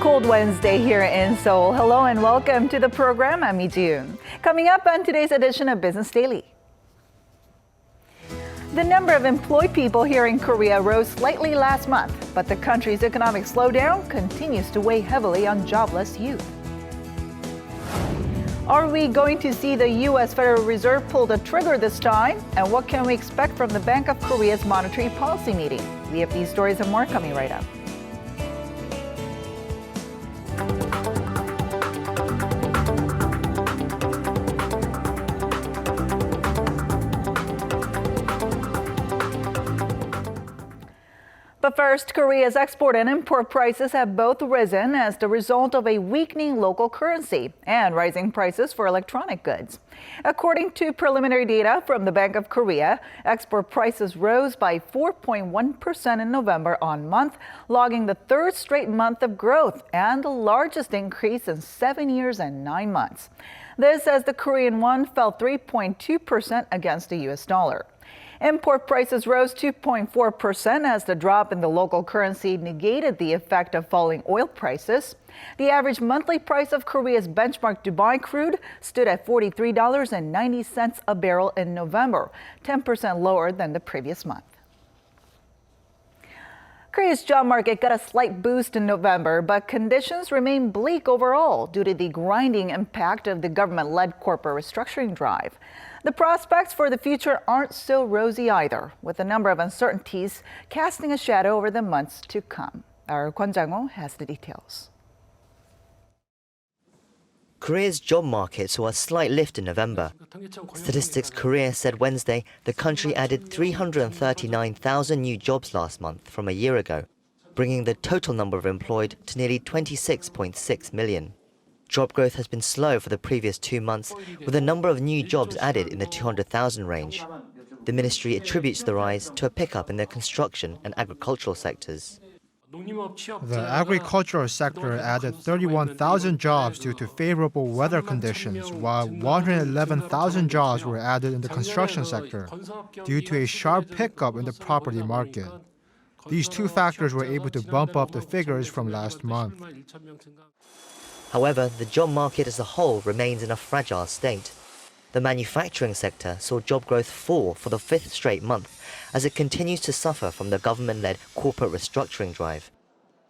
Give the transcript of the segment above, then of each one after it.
cold Wednesday here in Seoul. Hello and welcome to the program. I'm Lee Ji-yoon. Coming up on today's edition of Business Daily. The number of employed people here in Korea rose slightly last month, but the country's economic slowdown continues to weigh heavily on jobless youth. Are we going to see the U.S. Federal Reserve pull the trigger this time? And what can we expect from the Bank of Korea's monetary policy meeting? We have these stories and more coming right up. But first, Korea's export and import prices have both risen as the result of a weakening local currency and rising prices for electronic goods. According to preliminary data from the Bank of Korea, export prices rose by 4.1% in November on month, logging the third straight month of growth and the largest increase in 7 years and 9 months. This as the Korean won fell 3.2% against the U.S. dollar. Import prices rose 2.4% as the drop in the local currency negated the effect of falling oil prices. The average monthly price of Korea's benchmark Dubai crude stood at $43.90 a barrel in November, 10% lower than the previous month. Korea's job market got a slight boost in November, but conditions remain bleak overall due to the grinding impact of the government-led corporate restructuring drive. The prospects for the future aren't so rosy either, with a number of uncertainties casting a shadow over the months to come. Our Kwon Jang-ho has the details. Korea's job market saw a slight lift in November. Statistics Korea said Wednesday the country added 339,000 new jobs last month from a year ago, bringing the total number of employed to nearly 26.6 million. Job growth has been slow for the previous 2 months, with a number of new jobs added in the 200,000 range. The ministry attributes the rise to a pickup in the construction and agricultural sectors. The agricultural sector added 31,000 jobs due to favorable weather conditions, while 111,000 jobs were added in the construction sector due to a sharp pickup in the property market. These two factors were able to bump up the figures from last month. However, the job market as a whole remains in a fragile state. The manufacturing sector saw job growth fall for the 5th straight month as it continues to suffer from the government-led corporate restructuring drive.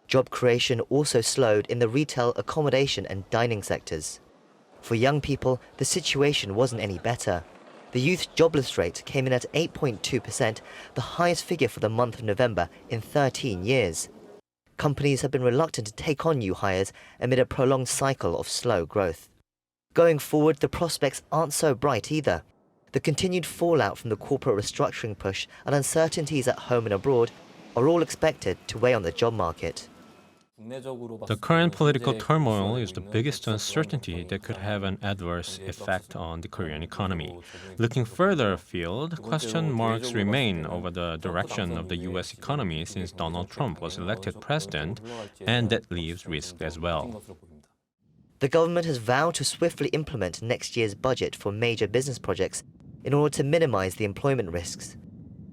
Job creation also slowed in the retail, accommodation and dining sectors. For young people, the situation wasn't any better. The youth jobless rate came in at 8.2%, the highest figure for the month of November in 13 years. Companies have been reluctant to take on new hires amid a prolonged cycle of slow growth. Going forward, the prospects aren't so bright either. The continued fallout from the corporate restructuring push and uncertainties at home and abroad are all expected to weigh on the job market. The current political turmoil is the biggest uncertainty that could have an adverse effect on the Korean economy. Looking further afield, question marks remain over the direction of the U.S. economy since Donald Trump was elected president, and that leaves risk as well. The government has vowed to swiftly implement next year's budget for major business projects in order to minimize the employment risks.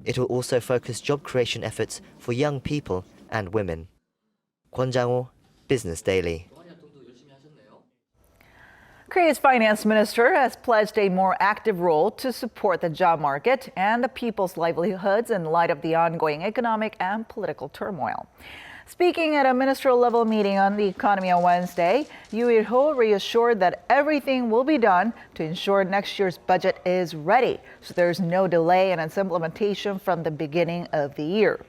It will also focus job creation efforts for young people and women. Kwon Jang-ho, Business Daily. Korea's finance minister has pledged a more active role to support the job market and the people's livelihoods in light of the ongoing economic and political turmoil. Speaking at a ministerial-level meeting on the economy on Wednesday, Yoo Il-ho reassured that everything will be done to ensure next year's budget is ready, so there's no delay in its implementation from the beginning of the year.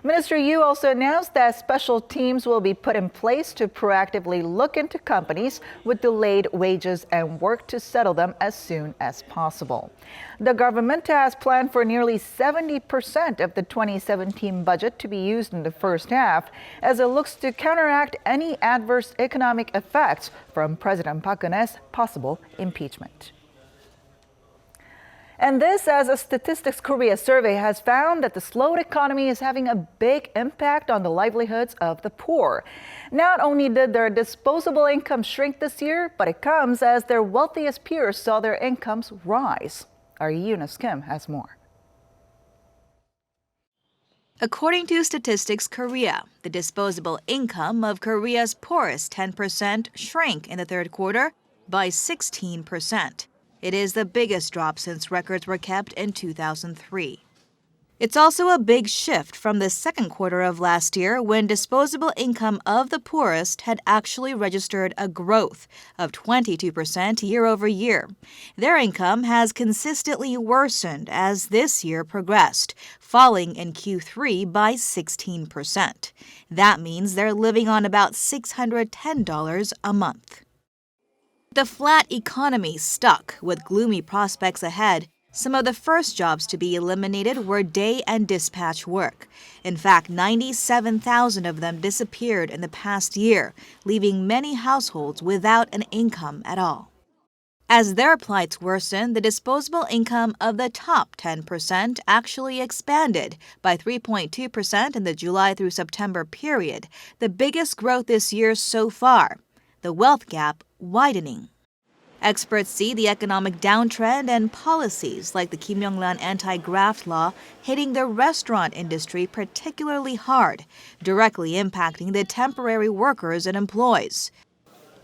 Minister Yoo also announced that special teams will be put in place to proactively look into companies with delayed wages and work to settle them as soon as possible. The government has planned for nearly 70% of the 2017 budget to be used in the first half as it looks to counteract any adverse economic effects from President Park Geun-hye's possible impeachment. And this as a Statistics Korea survey has found that the slowed economy is having a big impact on the livelihoods of the poor. Not only did their disposable income shrink this year, but it comes as their wealthiest peers saw their incomes rise. Our Eunice Kim has more. According to Statistics Korea, the disposable income of Korea's poorest 10% shrank in the third quarter by 16%. It is the biggest drop since records were kept in 2003. It's also a big shift from the second quarter of last year when disposable income of the poorest had actually registered a growth of 22% year over year. Their income has consistently worsened as this year progressed, falling in Q3 by 16%. That means they're living on about $610 a month. The flat economy stuck with gloomy prospects ahead. Some of the first jobs to be eliminated were day and dispatch work. In fact, 97,000 of them disappeared in the past year, leaving many households without an income at all. As their plights worsen, the disposable income of the top 10% actually expanded by 3.2% in the July through September period, the biggest growth this year so far, the wealth gap widening. Experts see the economic downtrend and policies like the Kim Yong-lan anti-graft law hitting the restaurant industry particularly hard, directly impacting the temporary workers it employs.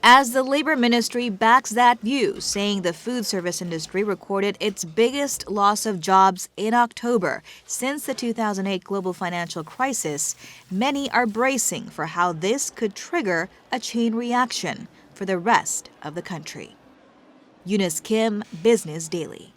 As the Labor Ministry backs that view, saying the food service industry recorded its biggest loss of jobs in October since the 2008 global financial crisis, many are bracing for how this could trigger a chain reaction for the rest of the country. Eunice Kim, Business Daily.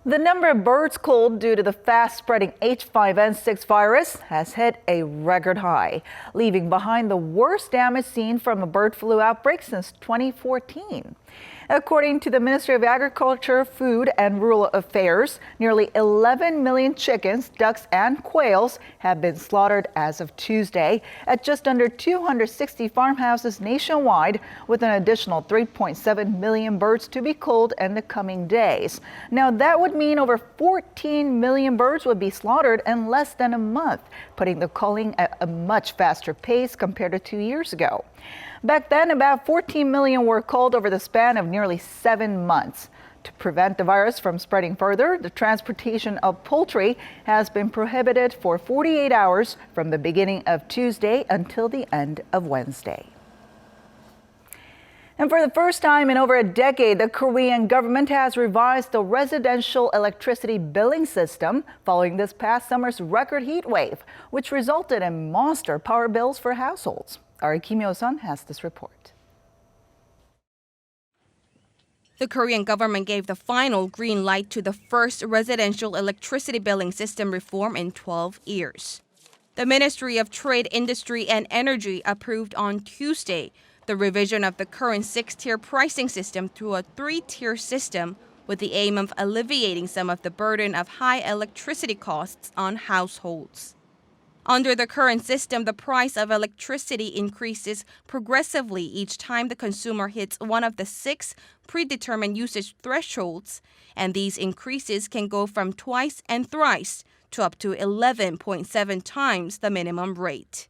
The number of birds killed due to the fast-spreading H5N6 virus has hit a record high, leaving behind the worst damage seen from a bird flu outbreak since 2014. According to the Ministry of Agriculture, Food and Rural Affairs, nearly 11 million chickens, ducks, and quails have been slaughtered as of Tuesday at just under 260 farmhouses nationwide, with an additional 3.7 million birds to be culled in the coming days. Now, that would mean over 14 million birds would be slaughtered in less than a month, putting the culling at a much faster pace compared to 2 years ago. Back then, about 14 million were culled over the span of nearly 7 months. To prevent the virus from spreading further, the transportation of poultry has been prohibited for 48 hours from the beginning of Tuesday until the end of Wednesday. And for the first time in over a decade, the Korean government has revised the residential electricity billing system following this past summer's record heat wave, which resulted in monster power bills for households. Our Kim Yo-sun has this report. The Korean government gave the final green light to the first residential electricity billing system reform in 12 years. The Ministry of Trade, Industry and Energy approved on Tuesday the revision of the current 6-tier pricing system to a 3-tier system with the aim of alleviating some of the burden of high electricity costs on households. Under the current system, the price of electricity increases progressively each time the consumer hits one of the 6 predetermined usage thresholds, and these increases can go from twice and thrice to up to 11.7 times the minimum rate.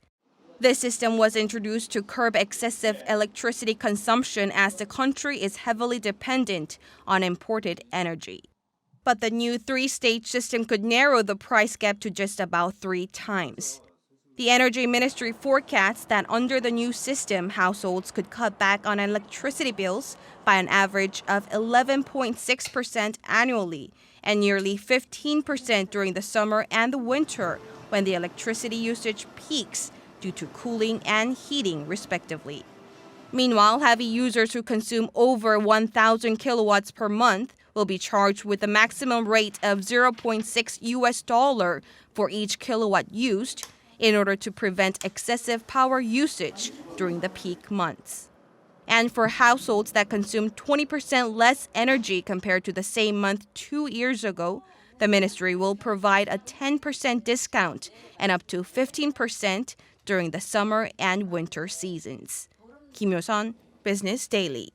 This system was introduced to curb excessive electricity consumption as the country is heavily dependent on imported energy. But the new 3-stage system could narrow the price gap to just about 3 times. The Energy Ministry forecasts that under the new system, households could cut back on electricity bills by an average of 11.6% annually and nearly 15% during the summer and the winter when the electricity usage peaks due to cooling and heating, respectively. Meanwhile, heavy users who consume over 1,000 kilowatts per month will be charged with a maximum rate of $0.6 for each kilowatt used in order to prevent excessive power usage during the peak months. And for households that consume 20% less energy compared to the same month 2 years ago, the ministry will provide a 10% discount and up to 15% during the summer and winter seasons. Kim Yo-sun, Business Daily.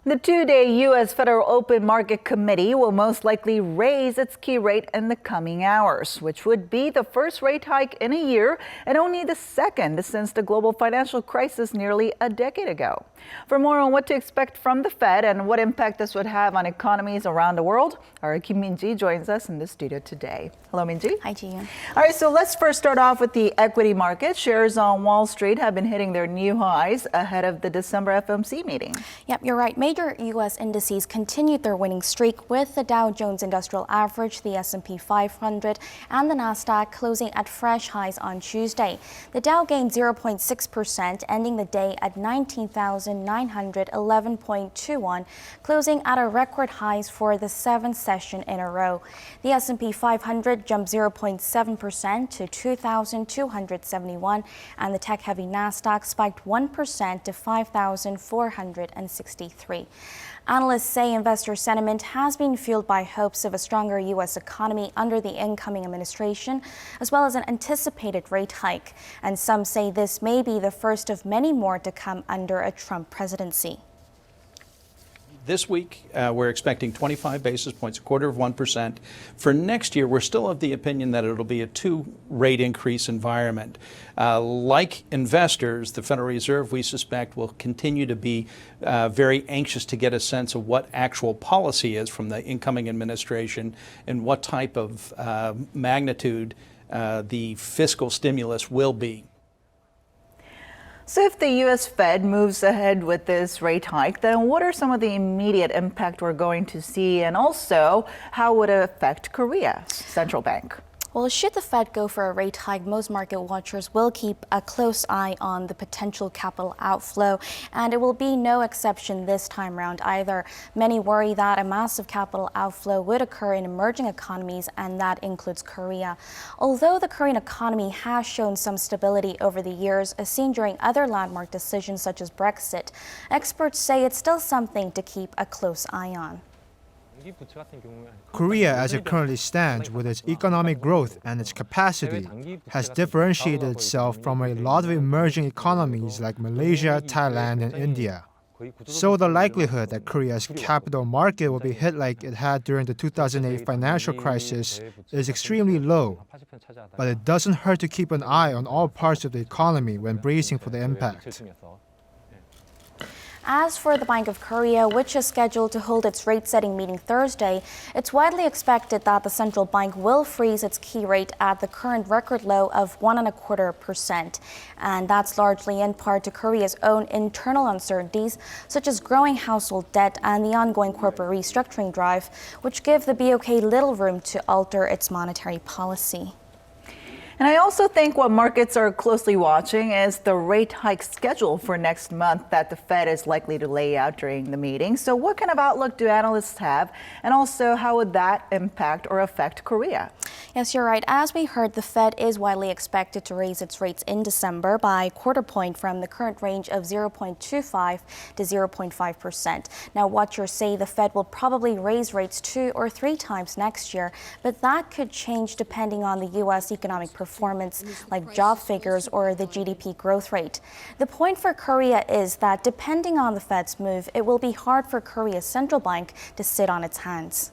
The two-day U.S. Federal Open Market Committee will most likely raise its key rate in the coming hours, which would be the first rate hike in a year and only the second since the global financial crisis nearly a decade ago. For more on what to expect from the Fed and what impact this would have on economies around the world, our Kim Min-ji joins us in the studio today. Hello, Min-ji. Hi, Ji-yoon. All right, so let's first start off with the equity market. Shares on Wall Street have been hitting their new highs ahead of the December FOMC meeting. Yep, you're right. Major U.S. indices continued their winning streak with the Dow Jones Industrial Average, the S&P 500, and the Nasdaq closing at fresh highs on Tuesday. The Dow gained 0.6%, ending the day at 19,911.21, closing at a record highs for the seventh session in a row. The S&P 500 jumped 0.7% to 2,271, and the tech-heavy Nasdaq spiked 1% to 5,463. Analysts say investor sentiment has been fueled by hopes of a stronger U.S. economy under the incoming administration, as well as an anticipated rate hike. And some say this may be the first of many more to come under a Trump presidency. This week, we're expecting 25 basis points, a quarter of 1%. For next year, we're still of the opinion that it'll be a two-rate increase environment. Like investors, the Federal Reserve, we suspect, will continue to be very anxious to get a sense of what actual policy is from the incoming administration and what type of magnitude the fiscal stimulus will be. So if the U.S. Fed moves ahead with this rate hike, then what are some of the immediate impact we're going to see? And also, how would it affect Korea's central bank? Well, should the Fed go for a rate hike, most market watchers will keep a close eye on the potential capital outflow, and it will be no exception this time around either. Many worry that a massive capital outflow would occur in emerging economies, and that includes Korea. Although the Korean economy has shown some stability over the years, as seen during other landmark decisions such as Brexit, experts say it's still something to keep a close eye on. Korea, as it currently stands with its economic growth and its capacity, has differentiated itself from a lot of emerging economies like Malaysia, Thailand, and India. So the likelihood that Korea's capital market will be hit like it had during the 2008 financial crisis is extremely low. But it doesn't hurt to keep an eye on all parts of the economy when bracing for the impact. As for the Bank of Korea, which is scheduled to hold its rate-setting meeting Thursday, it's widely expected that the central bank will freeze its key rate at the current record low of 1.25%. And that's largely in part to Korea's own internal uncertainties, such as growing household debt and the ongoing corporate restructuring drive, which give the BOK little room to alter its monetary policy. And I also think what markets are closely watching is the rate hike schedule for next month that the Fed is likely to lay out during the meeting. So what kind of outlook do analysts have? And also, how would that impact or affect Korea? Yes, you're right. As we heard, the Fed is widely expected to raise its rates in December by a quarter point from the current range of 0.25 to 0.5%. Now, watchers say the Fed will probably raise rates 2 or 3 times next year, but that could change depending on the U.S. economic performance, like job figures or the GDP growth rate. The point for Korea is that depending on the Fed's move, it will be hard for Korea's central bank to sit on its hands.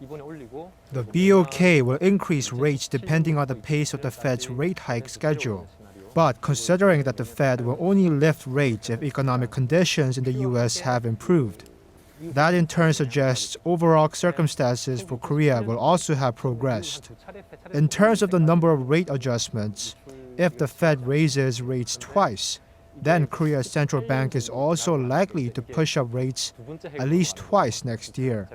The BOK will increase rates depending on the pace of the Fed's rate hike schedule. But considering that the Fed will only lift rates if economic conditions in the U.S. have improved, that in turn suggests overall circumstances for Korea will also have progressed. In terms of the number of rate adjustments, if the Fed raises rates twice, then Korea's central bank is also likely to push up rates at least twice next year.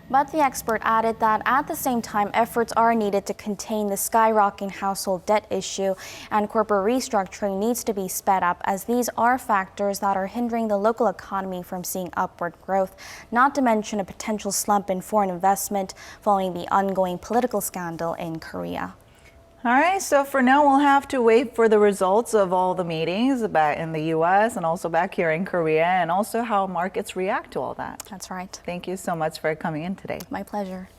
But the expert added that at the same time, efforts are needed to contain the skyrocketing household debt issue, and corporate restructuring needs to be sped up, as these are factors that are hindering the local economy from seeing upward growth, not to mention a potential slump in foreign investment following the ongoing political scandal in Korea. All right, so for now, we'll have to wait for the results of all the meetings back in the U.S. and also back here in Korea, and also how markets react to all that. That's right. Thank you so much for coming in today. My pleasure.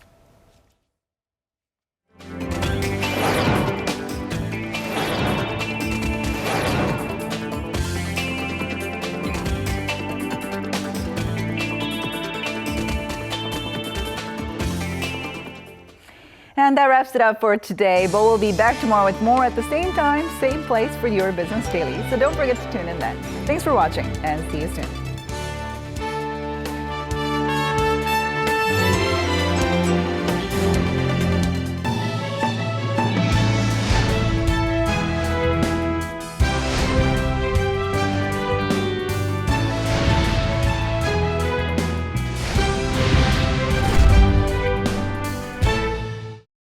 And that wraps it up for today, but we'll be back tomorrow with more at the same time, same place for your Business Daily. So don't forget to tune in then. Thanks for watching and see you soon.